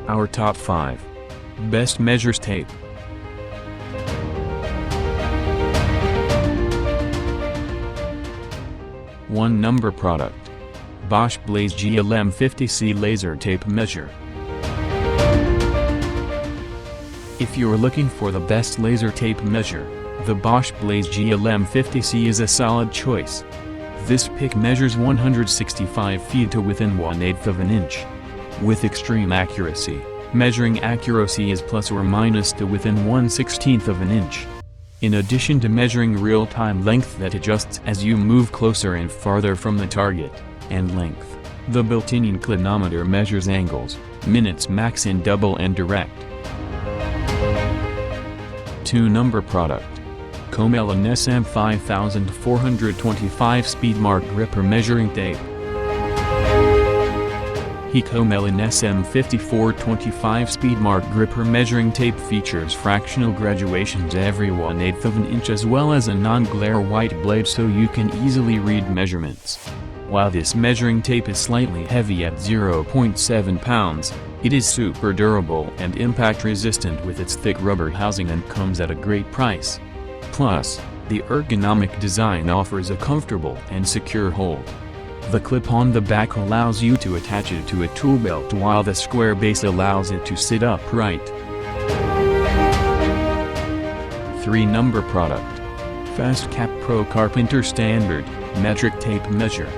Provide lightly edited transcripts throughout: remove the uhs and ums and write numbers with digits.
Our top 5 best measures tape. One number product. BOSCH Blaze GLM50C Laser Tape Measure. If you're looking for the best laser tape measure, the BOSCH Blaze GLM50C is a solid choice. This pick measures 165 feet to within 1/8 of an inch. With extreme accuracy, measuring accuracy is plus or minus to within 1/16 of an inch. In addition to measuring real-time length that adjusts as you move closer and farther from the target, and length, the built-in inclinometer measures angles, minutes max in double and direct. 2 number product. Komelon SM5425 Speedmark Gripper Measuring Tape. Komelon SM5425 Speedmark Gripper Measuring Tape features fractional graduations every 1/8 of an inch as well as a non-glare white blade so you can easily read measurements. While this measuring tape is slightly heavy at 0.7 pounds, it is super durable and impact resistant with its thick rubber housing and comes at a great price. Plus, the ergonomic design offers a comfortable and secure hold. The clip on the back allows you to attach it to a tool belt while the square base allows it to sit upright. 3 number product. FastCap Pro Carpenter Standard Metric Tape Measure.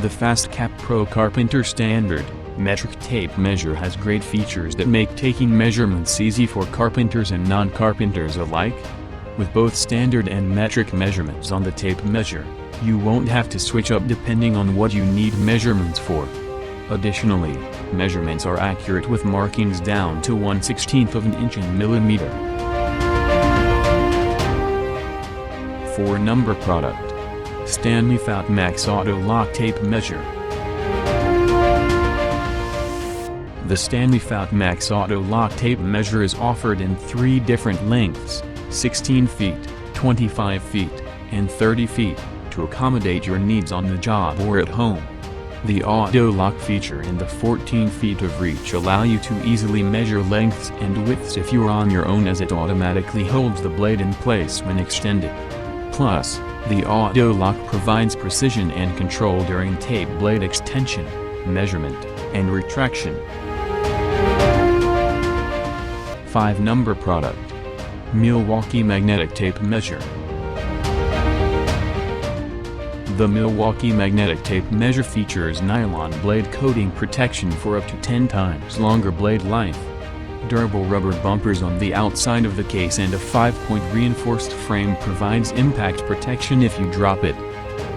The FastCap Pro Carpenter Standard Metric Tape Measure has great features that make taking measurements easy for carpenters and non-carpenters alike. With both standard and metric measurements on the tape measure, you won't have to switch up depending on what you need measurements for. Additionally, measurements are accurate with markings down to 1/16 of an inch in millimeter. 4 number product. Stanley FatMax Auto Lock Tape Measure. The Stanley FatMax Auto Lock Tape Measure is offered in 3 different lengths, 16 feet, 25 feet, and 30 feet, to accommodate your needs on the job or at home. The auto lock feature and the 14 feet of reach allow you to easily measure lengths and widths if you're on your own as it automatically holds the blade in place when extended. Plus, the auto lock provides precision and control during tape blade extension, measurement, and retraction. 5 number product. Milwaukee Magnetic Tape Measure. The Milwaukee Magnetic Tape Measure features nylon blade coating protection for up to 10 times longer blade life. Durable rubber bumpers on the outside of the case and a 5-point reinforced frame provides impact protection if you drop it.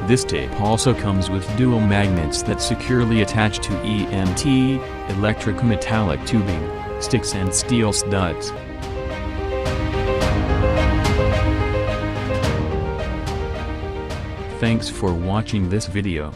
This tape also comes with dual magnets that securely attach to EMT, electric metallic tubing, sticks and steel studs. Thanks for watching this video.